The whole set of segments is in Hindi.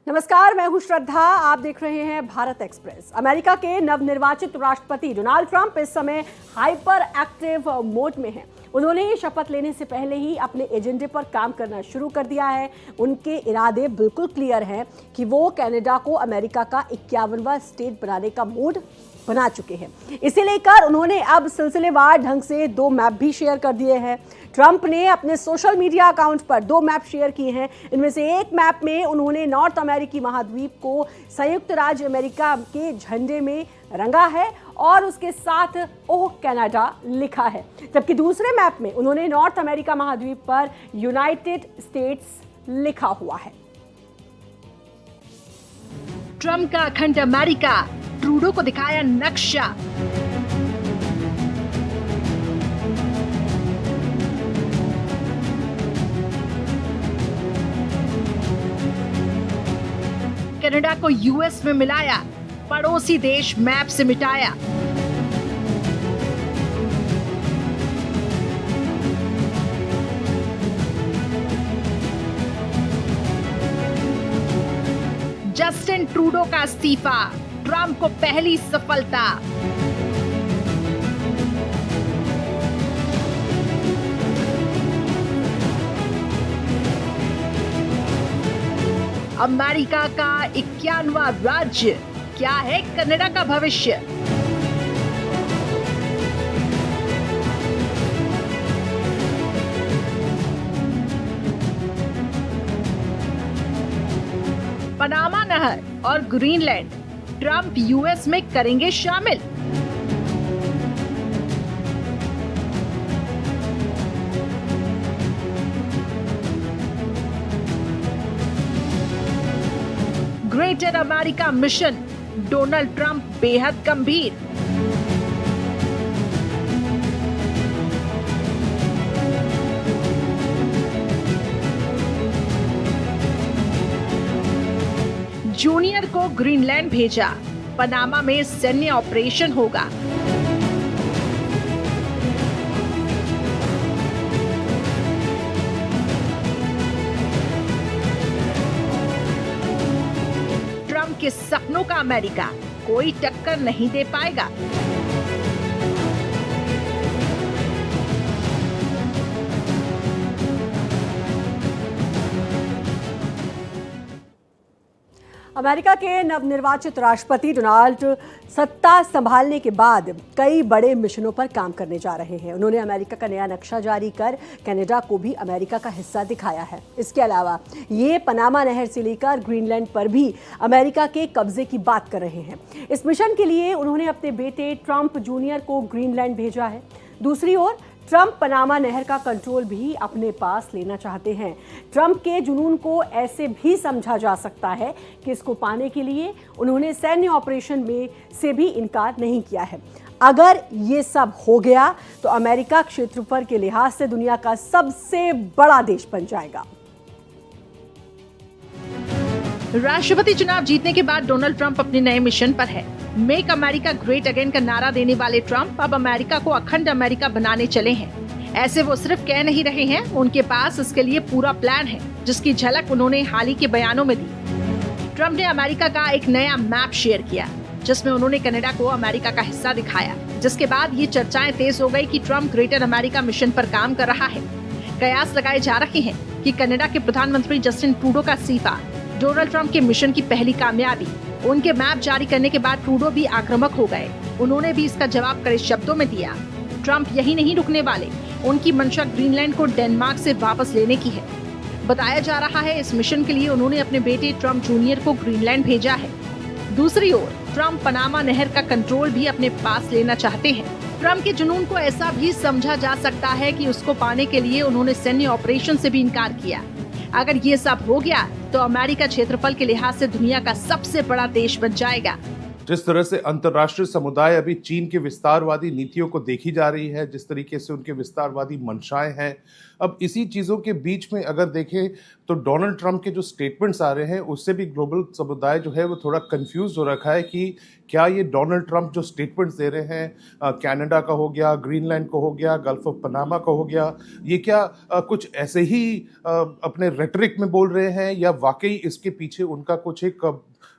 नमस्कार, मैं हूं श्रद्धा। आप देख रहे हैं भारत एक्सप्रेस। अमेरिका के नवनिर्वाचित राष्ट्रपति डोनाल्ड ट्रंप इस समय हाइपर एक्टिव मोड में हैं। उन्होंने शपथ लेने से पहले ही अपने एजेंडे पर काम करना शुरू कर दिया है। उनके इरादे बिल्कुल क्लियर हैं कि वो कनाडा को अमेरिका का 51वां स्टेट बनाने का मूड बना चुके हैं। इसे लेकर उन्होंने अब सिलसिलेवार ढंग से 2 मैप भी शेयर कर दिए हैं। ट्रंप ने अपने सोशल मीडिया अकाउंट पर 2 मैप शेयर किए हैं। इनमें से एक मैप में उन्होंने नॉर्थ अमेरिकी महाद्वीप को संयुक्त राज्य अमेरिका के झंडे में रंगा है और उसके साथ ओह कनाडा लिखा है, जबकि दूसरे मैप में उन्होंने नॉर्थ अमेरिका महाद्वीप पर यूनाइटेड स्टेट्स लिखा हुआ है। ट्रंप का अखंड अमेरिका, ट्रूडो को दिखाया नक्शा। कनाडा को यूएस में मिलाया, पड़ोसी देश मैप से मिटाया। जस्टिन ट्रूडो का इस्तीफा, ट्रंप को पहली सफलता। अमेरिका का 51वां राज्य, क्या है कनाडा का भविष्य? पनामा नहर और ग्रीनलैंड ट्रंप यूएस में करेंगे शामिल। Greater America mission, Donald Trump बेहद गंभीर। जूनियर को ग्रीनलैंड भेजा, पनामा में सैन्य ऑपरेशन होगा। ट्रंप के सपनों का अमेरिका कोई टक्कर नहीं दे पाएगा। अमेरिका के नवनिर्वाचित राष्ट्रपति डोनाल्ड सत्ता संभालने के बाद कई बड़े मिशनों पर काम करने जा रहे हैं। उन्होंने अमेरिका का नया नक्शा जारी कर कनाडा को भी अमेरिका का हिस्सा दिखाया है। इसके अलावा ये पनामा नहर से लेकर ग्रीनलैंड पर भी अमेरिका के कब्जे की बात कर रहे हैं। इस मिशन के लिए उन्होंने अपने बेटे ट्रंप जूनियर को ग्रीनलैंड भेजा है। दूसरी ओर ट्रंप पनामा नहर का कंट्रोल भी अपने पास लेना चाहते हैं। ट्रंप के जुनून को ऐसे भी समझा जा सकता है कि इसको पाने के लिए उन्होंने सैन्य ऑपरेशन में से भी इनकार नहीं किया है। अगर ये सब हो गया तो अमेरिका क्षेत्रफल के लिहाज से दुनिया का सबसे बड़ा देश बन जाएगा। राष्ट्रपति चुनाव जीतने के बाद डोनाल्ड ट्रंप अपने नए मिशन पर है। मेक अमेरिका ग्रेट अगेन का नारा देने वाले ट्रंप अब अमेरिका को अखंड अमेरिका बनाने चले हैं। ऐसे वो सिर्फ कह नहीं रहे हैं, उनके पास इसके लिए पूरा प्लान है, जिसकी झलक उन्होंने हाल ही के बयानों में दी। ट्रंप ने अमेरिका का एक नया मैप शेयर किया, जिसमें उन्होंने कनाडा को अमेरिका का हिस्सा दिखाया, जिसके बाद ये चर्चाएं तेज हो गई कि ट्रंप ग्रेटर अमेरिका मिशन पर काम कर रहा है। कयास लगाए जा रहे हैं कि कनाडा के प्रधानमंत्री जस्टिन ट्रूडो का इस्तीफा डोनाल्ड ट्रंप के मिशन की पहली कामयाबी। उनके मैप जारी करने के बाद ट्रूडो भी आक्रामक हो गए। उन्होंने भी इसका जवाब कड़े शब्दों में दिया। ट्रंप यही नहीं रुकने वाले, उनकी मंशा ग्रीनलैंड को डेनमार्क से वापस लेने की है। बताया जा रहा है इस मिशन के लिए उन्होंने अपने बेटे ट्रंप जूनियर को ग्रीनलैंड भेजा है। दूसरी ओर ट्रंप पनामा नहर का कंट्रोल भी अपने पास लेना चाहते हैं। ट्रंप के जुनून को ऐसा भी समझा जा सकता है कि उसको पाने के लिए उन्होंने सैन्य ऑपरेशन से भी इनकार किया। अगर ये सब हो गया तो अमेरिका क्षेत्रफल के लिहाज से दुनिया का सबसे बड़ा देश बन जाएगा। जिस तरह से अंतर्राष्ट्रीय समुदाय अभी चीन के विस्तारवादी नीतियों को देखी जा रही है, जिस तरीके से उनके विस्तारवादी मंशाएं हैं, अब इसी चीज़ों के बीच में अगर देखें तो डोनाल्ड ट्रंप के जो स्टेटमेंट्स आ रहे हैं उससे भी ग्लोबल समुदाय जो है वो थोड़ा कंफ्यूज हो रखा है कि क्या ये डोनाल्ड ट्रंप जो स्टेटमेंट्स दे रहे हैं, कनाडा का हो गया, ग्रीनलैंड को हो गया, गल्फ ऑफ पनामा का हो गया, ये क्या कुछ ऐसे ही अपने रेटरिक में बोल रहे हैं या वाकई इसके पीछे उनका कुछ एक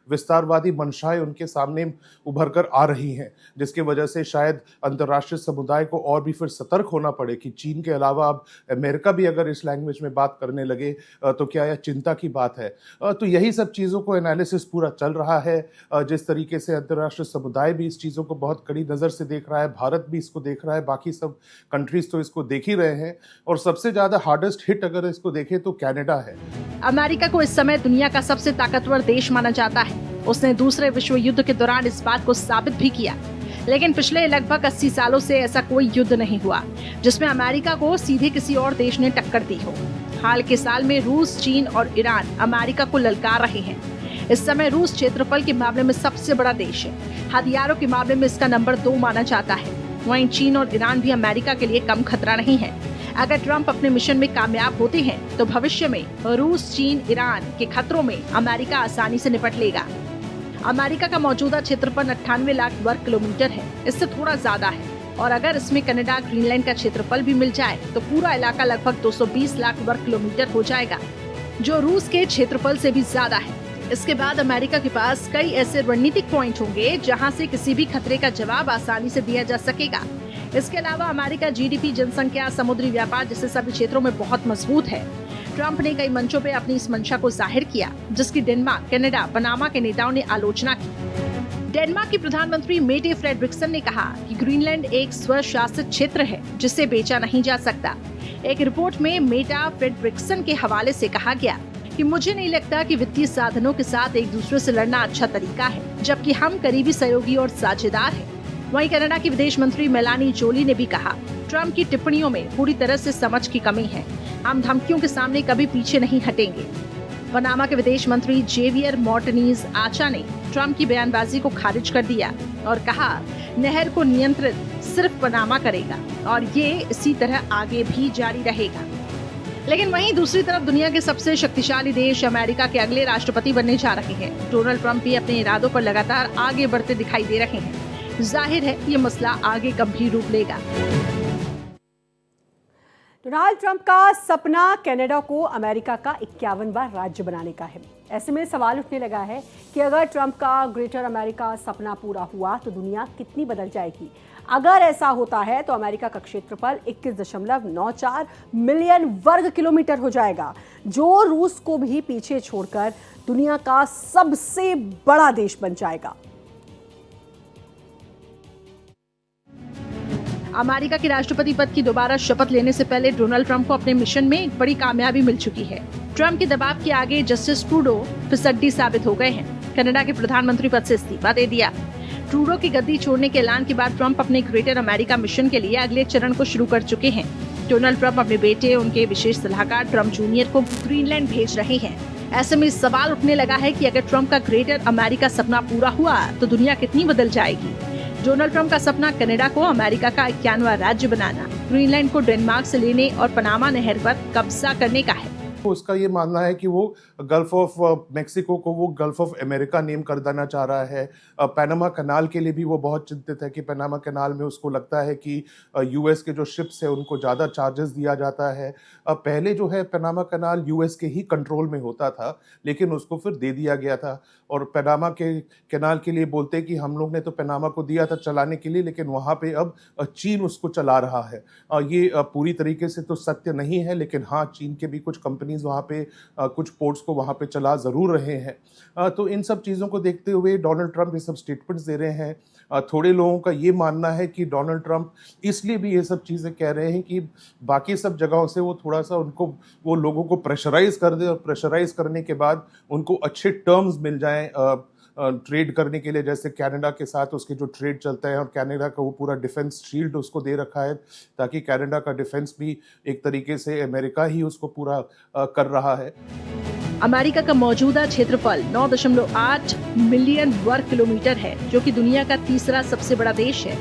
विस्तारवादी मंशाएं उनके सामने उभर कर आ रही हैं, जिसकी वजह से शायद अंतर्राष्ट्रीय समुदाय को और भी फिर सतर्क होना पड़े कि चीन के अलावा अब अमेरिका भी अगर इस लैंग्वेज में बात करने लगे तो क्या यह चिंता की बात है। तो यही सब चीज़ों को एनालिसिस पूरा चल रहा है। जिस तरीके से अंतर्राष्ट्रीय समुदाय भी इस चीज़ों को बहुत कड़ी नज़र से देख रहा है, भारत भी इसको देख रहा है, बाकी सब कंट्रीज तो इसको देख ही रहे हैं, और सबसे ज़्यादा हार्डेस्ट हिट अगर इसको देखें तो कनाडा है। अमेरिका को इस समय दुनिया का सबसे ताकतवर देश माना जाता है। उसने दूसरे विश्व युद्ध के दौरान इस बात को साबित भी किया। लेकिन पिछले लगभग 80 सालों से ऐसा कोई युद्ध नहीं हुआ जिसमें अमेरिका को सीधे किसी और देश ने टक्कर दी हो। हाल के साल में रूस, चीन और ईरान अमेरिका को ललकार रहे हैं। इस समय रूस क्षेत्रफल के मामले में सबसे बड़ा देश है। हथियारों के मामले में इसका नंबर 2 माना जाता है। वहीं चीन और ईरान भी अमेरिका के लिए कम खतरा नहीं है। अगर ट्रंप अपने मिशन में कामयाब होते हैं तो भविष्य में रूस, चीन, ईरान के खतरों में अमेरिका आसानी से निपट लेगा। अमेरिका का मौजूदा क्षेत्रफल 98 लाख वर्ग किलोमीटर है, इससे थोड़ा ज्यादा है, और अगर इसमें कनाडा, ग्रीनलैंड का क्षेत्रफल भी मिल जाए तो पूरा इलाका लगभग 220 लाख वर्ग किलोमीटर हो जाएगा, जो रूस के क्षेत्रफल से भी ज्यादा है। इसके बाद अमेरिका के पास कई ऐसे रणनीतिक पॉइंट होंगे जहां से किसी भी खतरे का जवाब आसानी से दिया जा सकेगा। इसके अलावा अमेरिका जीडीपी, जनसंख्या, समुद्री व्यापार जैसे सभी क्षेत्रों में बहुत मजबूत है। ट्रंप ने कई मंचों पे अपनी इस मंशा को जाहिर किया, जिसकी डेनमार्क, कनाडा, पनामा के नेताओं ने आलोचना की। डेनमार्क की प्रधानमंत्री मेटे फ्रेडरिक्सन ने कहा कि ग्रीनलैंड एक स्वशासित क्षेत्र है जिसे बेचा नहीं जा सकता। एक रिपोर्ट में मेटा फ्रेडरिक्सन के हवाले से कहा गया कि मुझे नहीं लगता कि वित्तीय साधनों के साथ एक दूसरे से लड़ना अच्छा तरीका है, जबकि हम करीबी सहयोगी और साझेदार हैं। वहीं कनाडा की विदेश मंत्री मेलानी जोली ने भी कहा, ट्रंप की टिप्पणियों में पूरी तरह से समझ की कमी है। हम धमकियों के सामने कभी पीछे नहीं हटेंगे। पनामा के विदेश मंत्री जेवियर मार्टिनीज आचा ने ट्रंप की बयानबाजी को खारिज कर दिया और कहा, नहर को नियंत्रित सिर्फ पनामा करेगा और ये इसी तरह आगे भी जारी रहेगा। लेकिन वहीं दूसरी तरफ दुनिया के सबसे शक्तिशाली देश अमेरिका के अगले राष्ट्रपति बनने जा रहे हैं। डोनाल्ड ट्रंप भी अपने इरादों पर लगातार आगे बढ़ते दिखाई दे रहे हैं। जाहिर है ये मसला आगे गंभीर रूप लेगा। डोनाल्ड ट्रंप का सपना कनाडा को अमेरिका का 51वां राज्य बनाने का है। ऐसे में सवाल उठने लगा है कि अगर ट्रंप का ग्रेटर अमेरिका सपना पूरा हुआ तो दुनिया कितनी बदल जाएगी। अगर ऐसा होता है तो अमेरिका का क्षेत्रफल 21.94 मिलियन वर्ग किलोमीटर हो जाएगा, जो रूस को भी पीछे छोड़कर दुनिया का सबसे बड़ा देश बन जाएगा। अमेरिका के राष्ट्रपति पद की दोबारा शपथ लेने से पहले डोनाल्ड ट्रंप को अपने मिशन में एक बड़ी कामयाबी मिल चुकी है। ट्रंप के दबाव के आगे जस्टिस ट्रूडो फिसड्डी साबित हो गए हैं। कनाडा के प्रधानमंत्री पद से इस्तीफा दे दिया। ट्रूडो की गद्दी छोड़ने के ऐलान के बाद ट्रंप अपने ग्रेटर अमेरिका मिशन के लिए अगले चरण को शुरू कर चुके हैं। डोनाल्ड ट्रंप अपने बेटे, उनके विशेष सलाहकार ट्रंप जूनियर को ग्रीनलैंड भेज रहे हैं। ऐसे में सवाल उठने लगा है कि अगर ट्रंप का ग्रेटर अमेरिका सपना पूरा हुआ तो दुनिया कितनी बदल जाएगी। डोनाल्ड ट्रंप का सपना कनाडा को अमेरिका का 51वां राज्य बनाना, ग्रीनलैंड को डेनमार्क से लेने और पनामा नहर पर कब्जा करने का है। उसका ये मानना है कि वो गल्फ ऑफ मेक्सिको को वो गल्फ ऑफ अमेरिका नेम कर देना चाह रहा है। पनामा कनाल के लिए भी वो बहुत चिंतित है कि पनामा कनाल में उसको लगता है कि यूएस के जो शिप्स है उनको ज़्यादा चार्जेस दिया जाता है। पहले जो है पनामा कनाल यूएस के ही कंट्रोल में होता था, लेकिन उसको फिर दे दिया गया था। और पनामा के कनाल के लिए बोलते हैं कि हम लोग ने तो पनामा को दिया था चलाने के लिए, लेकिन वहाँ पे अब चीन उसको चला रहा है। ये पूरी तरीके से तो सत्य नहीं है, लेकिन हाँ, चीन के भी कुछ कंपनीज वहाँ पे कुछ पोर्ट्स को वहाँ पे चला ज़रूर रहे हैं। तो इन सब चीज़ों को देखते हुए डोनाल्ड ट्रंप ये सब स्टेटमेंट्स दे रहे हैं। थोड़े लोगों का ये मानना है कि डोनाल्ड ट्रंप इसलिए भी ये सब चीज़ें कह रहे हैं कि बाकी सब जगहों से वो थोड़ा सा वो लोगों को प्रेशराइज कर दे, और प्रेशराइज करने के बाद उनको अच्छे टर्म्स मिल जाएं ट्रेड करने के लिए। जैसे कनाडा के साथ उसके जो ट्रेड चलता है, और कनाडा का वो पूरा डिफेंस शील्ड उसको दे रखा है, ताकि कनाडा का डिफेंस भी एक तरीके से अमेरिका ही उसको पूरा कर रहा है। अमेरिका का मौजूदा क्षेत्रफल 9.8 मिलियन वर्ग किलोमीटर है, जो कि दुनिया का तीसरा सबसे बड़ा देश है।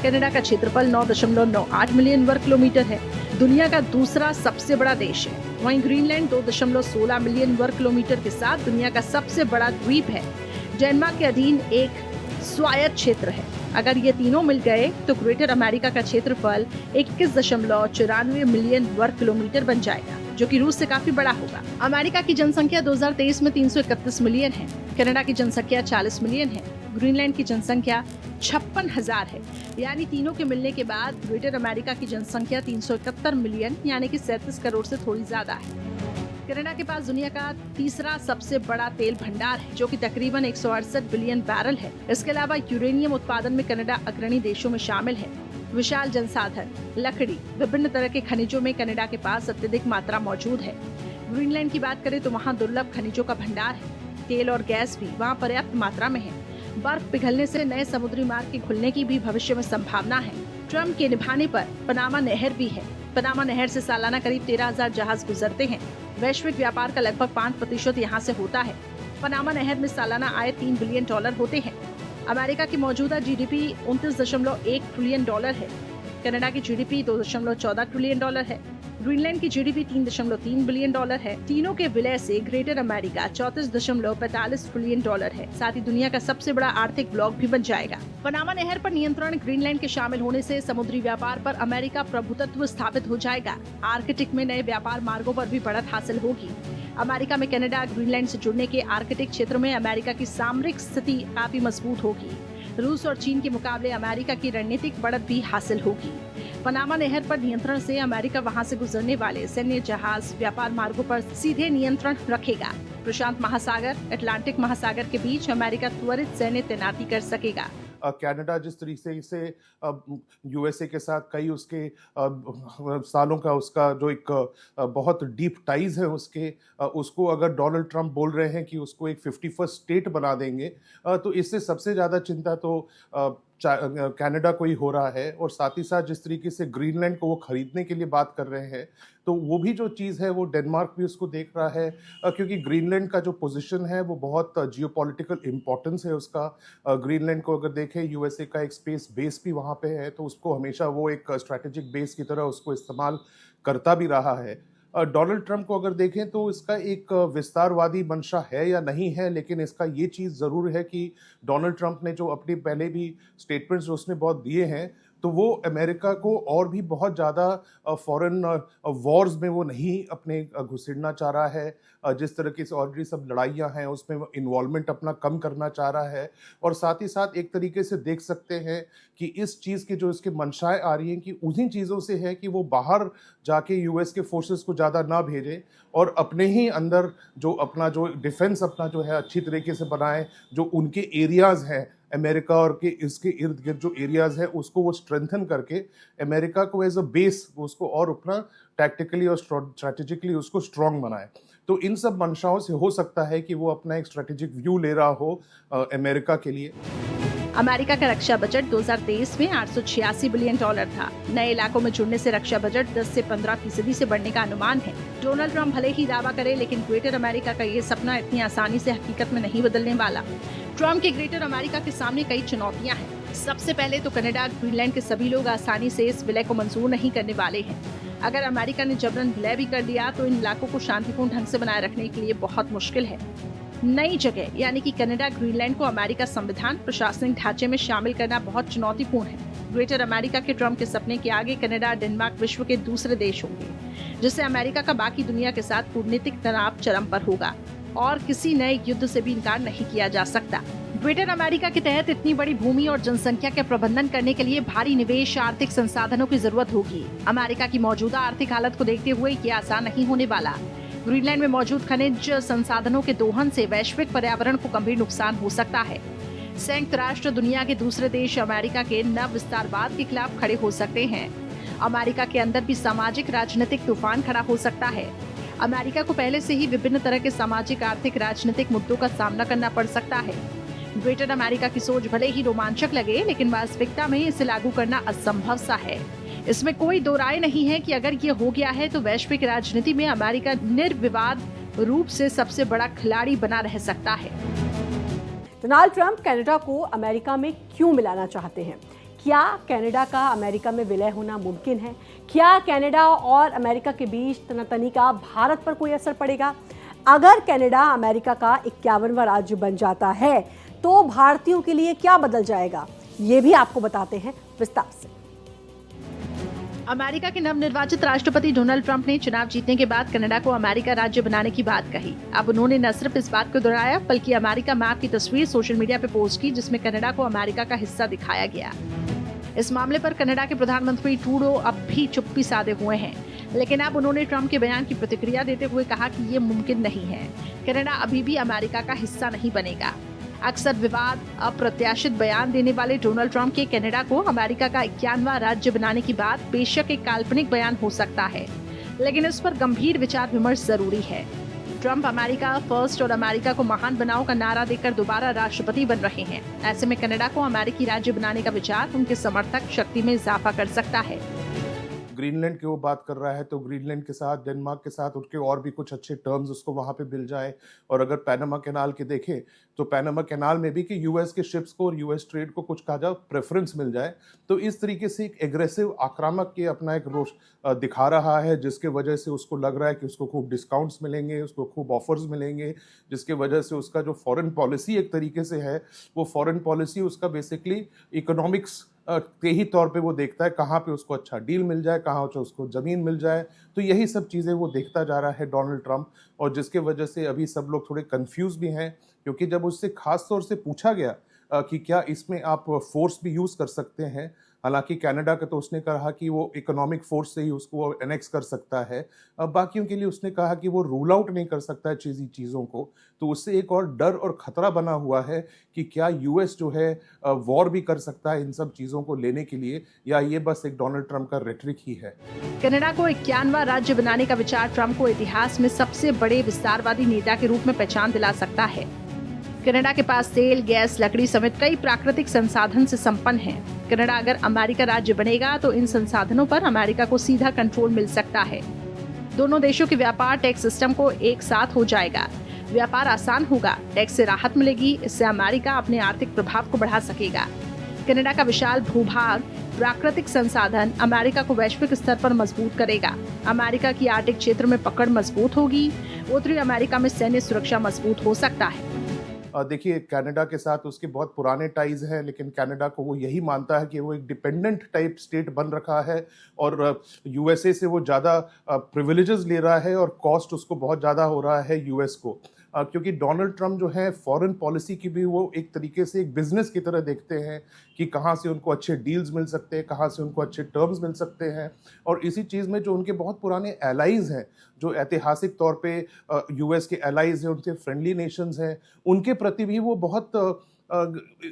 कनाडा का क्षेत्रफल 9.98 मिलियन वर्ग किलोमीटर है, दुनिया का दूसरा सबसे बड़ा देश है। वहीं ग्रीनलैंड 2.16 मिलियन वर्ग किलोमीटर के साथ दुनिया का सबसे बड़ा द्वीप है। डेनमार्क के अधीन एक स्वायत्त क्षेत्र है। अगर ये तीनों मिल गए तो ग्रेटर अमेरिका का क्षेत्रफल 21.94 मिलियन वर्ग किलोमीटर बन जाएगा, जो कि रूस से काफी बड़ा होगा। अमेरिका की जनसंख्या 2023 में 331 मिलियन है, कनाडा की जनसंख्या 40 मिलियन है, ग्रीनलैंड की जनसंख्या 56,000 है। यानी तीनों के मिलने के बाद ग्रेटर अमेरिका की जनसंख्या 371 मिलियन यानी कि 37 करोड़ से थोड़ी ज्यादा है। कनाडा के पास दुनिया का तीसरा सबसे बड़ा तेल भंडार है, जो कि तकरीबन 168 बिलियन बैरल है। इसके अलावा यूरेनियम उत्पादन में कनाडा अग्रणी देशों में शामिल है। विशाल जनसाधन, लकड़ी, विभिन्न तरह के खनिजों में कनाडा के पास अत्यधिक मात्रा मौजूद है। ग्रीनलैंड की बात करें तो वहाँ दुर्लभ खनिजों का भंडार है। तेल और गैस भी वहाँ पर्याप्त मात्रा में है। बर्फ पिघलने से नए समुद्री मार्ग के खुलने की भी भविष्य में संभावना है। ट्रम्प के निभाने पर पनामा नहर भी है। पनामा नहर से सालाना करीब 13,000 जहाज गुजरते हैं। वैश्विक व्यापार का लगभग 5% यहाँ से होता है। पनामा नहर में सालाना आय $3 बिलियन होते हैं। अमेरिका की मौजूदा जीडीपी $29.1 ट्रिलियन है। कनाडा की जीडीपी $2.14 ट्रिलियन है। ग्रीनलैंड की जीडीपी $3.3 बिलियन है। तीनों के विलय से ग्रेटर अमेरिका $34.45 ट्रिलियन है। साथ ही दुनिया का सबसे बड़ा आर्थिक ब्लॉक भी बन जाएगा। पनामा नहर पर नियंत्रण ग्रीनलैंड के शामिल होने से समुद्री व्यापार पर अमेरिका प्रभुत्व स्थापित हो जाएगा। आर्कटिक में नए व्यापार मार्गों पर भी बढ़त हासिल होगी। अमेरिका में कनाडा ग्रीनलैंड से जुड़ने के आर्कटिक क्षेत्र में अमेरिका की सामरिक स्थिति काफी मजबूत होगी। रूस और चीन के मुकाबले अमेरिका की रणनीतिक बढ़त भी हासिल होगी। पनामा नहर पर नियंत्रण से अमेरिका वहां से गुजरने वाले सैन्य जहाज व्यापार मार्गों पर सीधे नियंत्रण रखेगा। प्रशांत महासागर, अटलांटिक महासागर के बीच अमेरिका त्वरित सैन्य तैनाती कर सकेगा। कनाडा जिस तरीके से यूएसए के साथ कई उसके सालों का उसका जो एक बहुत डीप टाइज है उसको अगर डोनाल्ड ट्रंप बोल रहे हैं कि उसको एक 51st स्टेट बना देंगे, तो इससे सबसे ज़्यादा चिंता तो कनाडा को ही हो रहा है। और साथ ही साथ जिस तरीके से ग्रीनलैंड को वो खरीदने के लिए बात कर रहे हैं, तो वो भी जो चीज़ है वो डेनमार्क भी उसको देख रहा है, क्योंकि ग्रीनलैंड का जो पोजीशन है वो बहुत जियोपॉलिटिकल इम्पोर्टेंस है उसका। ग्रीनलैंड को अगर देखें, यूएसए का एक स्पेस बेस भी वहाँ पे है, तो उसको हमेशा वो एक स्ट्रैटेजिक बेस की तरह उसको इस्तेमाल करता भी रहा है। डोनाल्ड ट्रंप को अगर देखें तो इसका एक विस्तारवादी मंशा है या नहीं है, लेकिन इसका ये चीज़ ज़रूर है कि डोनाल्ड ट्रंप ने जो अपनी पहले भी स्टेटमेंट्स जो उसने बहुत दिए हैं, तो वो अमेरिका को और भी बहुत ज़्यादा फॉरेन वॉर्स में वो नहीं अपने घुसेड़ना चाह रहा है। जिस तरह की ऑलरेडी सब लड़ाइयाँ हैं उसमें वो इन्वॉल्वमेंट अपना कम करना चाह रहा है। और साथ ही साथ एक तरीके से देख सकते हैं कि इस चीज़ की जो इसके मंशाएं आ रही हैं कि उन्हीं चीज़ों से है कि वो बाहर जाके यूएस के फोर्सेस को ज़्यादा ना भेजे और अपने ही अंदर जो अपना जो डिफेंस अपना जो है अच्छी तरीके से बनाए। जो उनके एरियाज़ हैं अमेरिका और के इसके इर्द गिर्द जो एरियाज़ है उसको वो स्ट्रेंथन करके अमेरिका को एज अ बेस उसको और अपना टैक्टिकली और स्ट्रैटेजिकली उसको स्ट्रॉन्ग बनाए। तो इन सब मंशाओं से हो सकता है कि वो अपना एक स्ट्रैटेजिक व्यू ले रहा हो अमेरिका के लिए। अमेरिका का रक्षा बजट 2023 में $886 बिलियन था। नए इलाकों में जुड़ने से रक्षा बजट 10 से 15% से बढ़ने का अनुमान है। डोनाल्ड ट्रंप भले ही दावा करे, लेकिन ग्रेटर अमेरिका का ये सपना इतनी आसानी से हकीकत में नहीं बदलने वाला। ट्रंप के ग्रेटर अमेरिका के सामने कई चुनौतियां हैं। सबसे पहले तो कनाडा, ग्रीनलैंड के सभी लोग आसानी से इस विलय को मंजूर नहीं करने वाले हैं। अगर अमेरिका ने जबरन विलय भी कर दिया तो इन इलाकों को शांतिपूर्ण ढंग से बनाए रखने के लिए बहुत मुश्किल है। नई जगह यानी कि कनाडा, ग्रीनलैंड को अमेरिका संविधान प्रशासनिक ढांचे में शामिल करना बहुत चुनौतीपूर्ण है। ग्रेटर अमेरिका के ट्रंप के सपने के आगे कनाडा, डेनमार्क विश्व के दूसरे देश होंगे, जिससे अमेरिका का बाकी दुनिया के साथ कूटनीतिक तनाव चरम पर होगा और किसी नए युद्ध से भी इनकार नहीं किया जा सकता। ग्रेटर अमेरिका के तहत इतनी बड़ी भूमि और जनसंख्या के प्रबंधन करने के लिए भारी निवेश, आर्थिक संसाधनों की जरूरत होगी। अमेरिका की मौजूदा आर्थिक हालत को देखते हुए ये आसान नहीं होने वाला। ग्रीनलैंड में मौजूद खनिज संसाधनों के दोहन से वैश्विक पर्यावरण को गंभीर नुकसान हो सकता है। संयुक्त राष्ट्र, दुनिया के दूसरे देश अमेरिका के नव विस्तारवाद के खिलाफ खड़े हो सकते हैं। अमेरिका के अंदर भी सामाजिक राजनीतिक तूफान खड़ा हो सकता है। अमेरिका को पहले से ही विभिन्न तरह के सामाजिक, आर्थिक, राजनीतिक मुद्दों का सामना करना पड़ सकता है। ग्रेटर अमेरिका की सोच भले ही रोमांचक लगे, लेकिन वास्तविकता में इसे लागू करना असंभव सा है। इसमें कोई दो राय नहीं है कि अगर ये हो गया है तो वैश्विक राजनीति में अमेरिका निर्विवाद रूप से सबसे बड़ा खिलाड़ी बना रह सकता है। डोनाल्ड ट्रंप कनाडा को अमेरिका में क्यों मिलाना चाहते हैं? क्या कनाडा का अमेरिका में विलय होना मुमकिन है? क्या कनाडा और अमेरिका के बीच तनातनी का भारत पर कोई असर पड़ेगा? अगर कनाडा अमेरिका का 51वां राज्य बन जाता है तो भारतीयों के लिए क्या बदल जाएगा, ये भी आपको बताते हैं विस्तार से। अमेरिका के नवनिर्वाचित राष्ट्रपति डोनाल्ड ट्रंप ने चुनाव जीतने के बाद कनाडा को अमेरिका राज्य बनाने की बात कही। अब उन्होंने न सिर्फ इस बात को दोहराया बल्कि अमेरिका मैप की तस्वीर सोशल मीडिया पे पोस्ट की, जिसमें कनाडा को अमेरिका का हिस्सा दिखाया गया। इस मामले पर कनाडा के प्रधानमंत्री ट्रूडो अब भी चुप्पी साधे हुए हैं, लेकिन अब उन्होंने ट्रंप के बयान की प्रतिक्रिया देते हुए कहा कि ये मुमकिन नहीं है। कनाडा अभी भी अमेरिका का हिस्सा नहीं बनेगा। अक्सर विवाद, अप्रत्याशित बयान देने वाले डोनाल्ड ट्रंप के कनाडा को अमेरिका का 51वां राज्य बनाने की बात बेशक एक काल्पनिक बयान हो सकता है, लेकिन इस पर गंभीर विचार विमर्श जरूरी है। ट्रंप अमेरिका फर्स्ट और अमेरिका को महान बनाओ का नारा देकर दोबारा राष्ट्रपति बन रहे हैं। ऐसे में कनाडा को अमेरिकी राज्य बनाने का विचार उनके समर्थक शक्ति में इजाफा कर सकता है। ग्रीनलैंड की वो बात कर रहा है तो ग्रीनलैंड के साथ, डेनमार्क के साथ उनके और भी कुछ अच्छे टर्म्स उसको वहाँ पे मिल जाए। और अगर पैनामा कैनाल के देखें तो पैनामा कैनाल में भी कि यूएस के शिप्स को और यूएस ट्रेड को कुछ कहा जाए प्रेफरेंस मिल जाए, तो इस तरीके से एक एग्रेसिव आक्रामक के अपना एक रोष दिखा रहा है, जिसके वजह से उसको लग रहा है कि उसको खूब डिस्काउंट्स मिलेंगे, उसको खूब ऑफर्स मिलेंगे, जिसके वजह से उसका जो फॉरेन पॉलिसी एक तरीके से है, वो फॉरेन पॉलिसी उसका बेसिकली इकोनॉमिक्स के ही तौर पे वो देखता है कहाँ पे उसको अच्छा डील मिल जाए, कहाँ पे उसको ज़मीन मिल जाए। तो यही सब चीज़ें वो देखता जा रहा है डोनाल्ड ट्रंप, और जिसके वजह से अभी सब लोग थोड़े कंफ्यूज भी हैं, क्योंकि जब उससे खास तौर से पूछा गया कि क्या इसमें आप फोर्स भी यूज़ कर सकते हैं, हालांकि कनाडा का तो उसने कहा कि वो इकोनॉमिक फोर्स से ही उसको एनेक्स कर सकता है, बाकियों के लिए उसने कहा कि वो रूल आउट नहीं कर सकता है चीज़ों को। तो उससे एक और डर और खतरा बना हुआ है कि क्या यूएस जो है वॉर भी कर सकता है इन सब चीज़ों को लेने के लिए, या ये बस एक डोनाल्ड ट्रंप का रेटरिक ही है। कनाडा को 51वां राज्य बनाने का विचार ट्रंप को इतिहास में सबसे बड़े विस्तारवादी नेता के रूप में पहचान दिला सकता है। कनाडा के पास तेल, गैस, लकड़ी समेत कई प्राकृतिक संसाधन से संपन्न है। कनाडा अगर अमेरिका राज्य बनेगा तो इन संसाधनों पर अमेरिका को सीधा कंट्रोल मिल सकता है। दोनों देशों के व्यापार टैक्स सिस्टम को एक साथ हो जाएगा। व्यापार आसान होगा, टैक्स से राहत मिलेगी, इससे अमेरिका अपने आर्थिक प्रभाव को बढ़ा सकेगा। कनाडा का विशाल भूभाग, प्राकृतिक संसाधन अमेरिका को वैश्विक स्तर पर मजबूत करेगा। अमेरिका की आर्थिक क्षेत्र में पकड़ मजबूत होगी। उत्तरी अमेरिका में सैन्य सुरक्षा मजबूत हो सकता है। देखिए, कनाडा के साथ उसके बहुत पुराने टाइज हैं, लेकिन कनाडा को वो यही मानता है कि वो एक डिपेंडेंट टाइप स्टेट बन रखा है और यूएसए से वो ज़्यादा प्रिविलेजेस ले रहा है और कॉस्ट उसको बहुत ज़्यादा हो रहा है यूएस को, क्योंकि डोनाल्ड ट्रंप जो है फॉरेन पॉलिसी की भी वो एक तरीके से एक बिजनेस की तरह देखते हैं कि कहाँ से उनको अच्छे डील्स मिल सकते हैं, कहाँ से उनको अच्छे टर्म्स मिल सकते हैं। और इसी चीज़ में जो उनके बहुत पुराने एलाइज हैं, जो ऐतिहासिक तौर पे यूएस के एलाइज हैं, उनके फ्रेंडली नेशंस हैं, उनके प्रति भी वो बहुत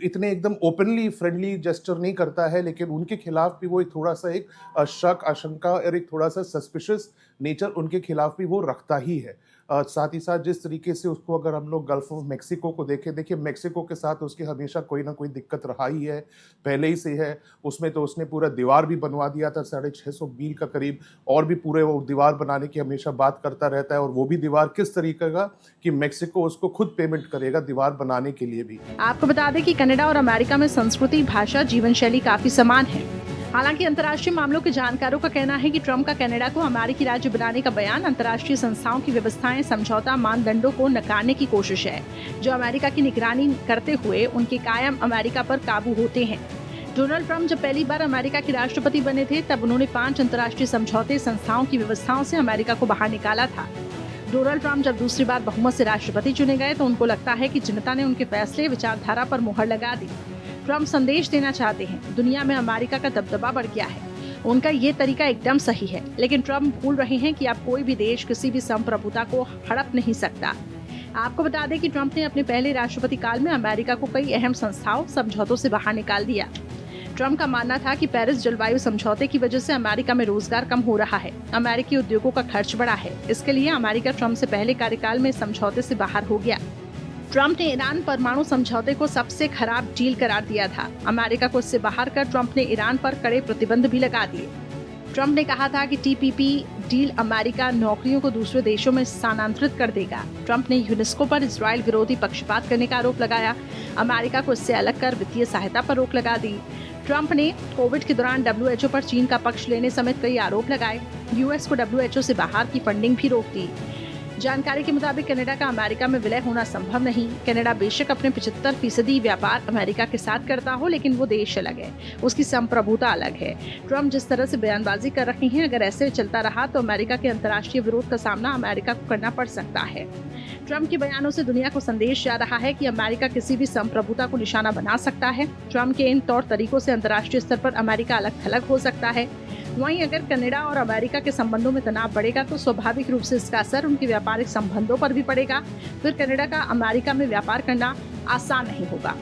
इतने एकदम ओपनली फ्रेंडली जेस्चर नहीं करता है, लेकिन उनके खिलाफ भी वो एक थोड़ा सा एक शक, आशंका और एक थोड़ा सा सस्पिशियस नेचर उनके खिलाफ भी वो रखता ही है। साथ ही साथ जिस तरीके से उसको अगर हम लोग गल्फ ऑफ मेक्सिको को देखें, देखिए मेक्सिको के साथ उसके हमेशा कोई ना कोई दिक्कत रहा ही है, पहले ही से है। उसमें तो उसने पूरा दीवार भी बनवा दिया था 650 मील का करीब, और भी पूरे वो दीवार बनाने की हमेशा बात करता रहता है। और वो भी दीवार किस तरीके का कि मेक्सिको उसको खुद पेमेंट करेगा दीवार बनाने के लिए भी। आपको बता दें कि कनाडा और अमेरिका में संस्कृति, भाषा, जीवन शैली काफी समान है। हालांकि अंतर्राष्ट्रीय मामलों के जानकारों का कहना है कि ट्रंप का कनाडा को अमेरिकी राज्य बनाने का बयान अंतर्राष्ट्रीय संस्थाओं की व्यवस्थाएं, समझौता, मानदंडों को नकारने की कोशिश है, जो अमेरिका की निगरानी करते हुए उनके कायम अमेरिका पर काबू होते हैं। डोनाल्ड ट्रंप जब पहली बार अमेरिका के राष्ट्रपति बने थे, तब उन्होंने 5 अंतर्राष्ट्रीय समझौते, संस्थाओं की व्यवस्थाओं से अमेरिका को बाहर निकाला था। डोनाल्ड ट्रंप जब दूसरी बार बहुमत से राष्ट्रपति चुने गए तो उनको लगता है कि जनता ने उनके फैसले, विचारधारा पर मुहर लगा दी। ट्रंप संदेश देना चाहते हैं, दुनिया में अमेरिका का दबदबा बढ़ गया है। उनका ये तरीका एकदम सही है, लेकिन ट्रंप भूल रहे हैं कि अब कोई भी देश किसी भी संप्रभुता को हड़प नहीं सकता। आपको बता दें कि ट्रंप ने अपने पहले राष्ट्रपति काल में अमेरिका को कई अहम संस्थाओं, समझौतों से बाहर निकाल दिया। ट्रंप का मानना था कि पेरिस जलवायु समझौते की वजह से अमेरिका में रोजगार कम हो रहा है, अमेरिकी उद्योगों का खर्च बढ़ा है। इसके लिए अमेरिका ट्रंप से पहले कार्यकाल में समझौते से बाहर हो गया। ट्रंप ने ईरान परमाणु समझौते को सबसे खराब डील करार दिया था। अमेरिका को इससे बाहर कर ट्रंप ने ईरान पर कड़े प्रतिबंध भी लगा दिए। ट्रंप ने कहा था कि TPP डील अमेरिका नौकरियों को दूसरे देशों में स्थानांतरित कर देगा। ट्रंप ने यूनेस्को पर इजराइल विरोधी पक्षपात करने का आरोप लगाया। अमेरिका को इससे अलग कर वित्तीय सहायता पर रोक लगा दी। ट्रंप ने कोविड के दौरान WHO पर चीन का पक्ष लेने समेत कई आरोप लगाए। यूएस को WHO से बाहर की फंडिंग भी रोक दी। जानकारी के मुताबिक कनाडा का अमेरिका में विलय होना संभव नहीं। कनाडा बेशक अपने 75% व्यापार अमेरिका के साथ करता हो, लेकिन वो देश अलग है, उसकी संप्रभुता अलग है। ट्रंप जिस तरह से बयानबाजी कर रहे हैं, अगर ऐसे चलता रहा तो अमेरिका के अंतर्राष्ट्रीय विरोध का सामना अमेरिका को करना पड़ सकता है। ट्रंप के बयानों से दुनिया को संदेश जा रहा है कि अमेरिका किसी भी संप्रभुता को निशाना बना सकता है। ट्रंप के इन तौर तरीकों से अंतर्राष्ट्रीय स्तर पर अमेरिका अलग थलग हो सकता है। वहीं अगर कनाडा और अमेरिका के संबंधों में तनाव बढ़ेगा तो स्वाभाविक रूप से इसका असर उनके व्यापारिक संबंधों पर भी पड़ेगा। फिर कनाडा का अमेरिका में व्यापार करना आसान नहीं होगा।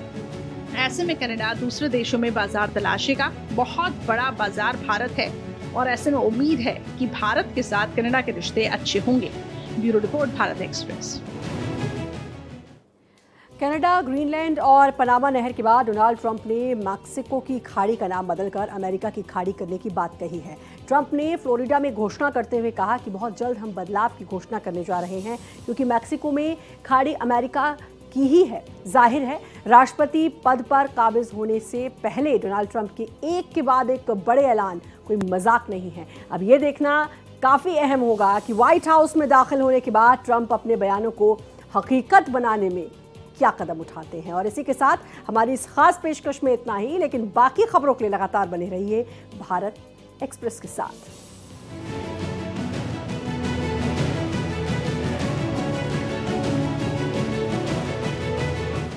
ऐसे में कनाडा दूसरे देशों में बाजार तलाशेगा। बहुत बड़ा बाजार भारत है और ऐसे में उम्मीद है कि भारत के साथ कनाडा के रिश्ते अच्छे होंगे। Bureau report, Bharat express. Canada, Greenland और पनामा नहर के बाद डोनाल्ड ट्रंप ने मैक्सिको की खाड़ी का नाम बदलकर अमेरिका की खाड़ी करने की बात कही है। ट्रंप ने फ्लोरिडा में घोषणा करते हुए कहा कि बहुत जल्द हम बदलाव की घोषणा करने जा रहे हैं, क्योंकि मैक्सिको में खाड़ी अमेरिका की ही है। जाहिर है, राष्ट्रपति पद पर काबिज होने से पहले डोनाल्ड ट्रंप के एक के बाद एक बड़े ऐलान कोई मजाक नहीं है। अब ये देखना काफ़ी अहम होगा कि व्हाइट हाउस में दाखिल होने के बाद ट्रंप अपने बयानों को हकीकत बनाने में क्या कदम उठाते हैं। और इसी के साथ हमारी इस खास पेशकश में इतना ही, लेकिन बाकी खबरों के लिए लगातार बने रहिए भारत एक्सप्रेस के साथ।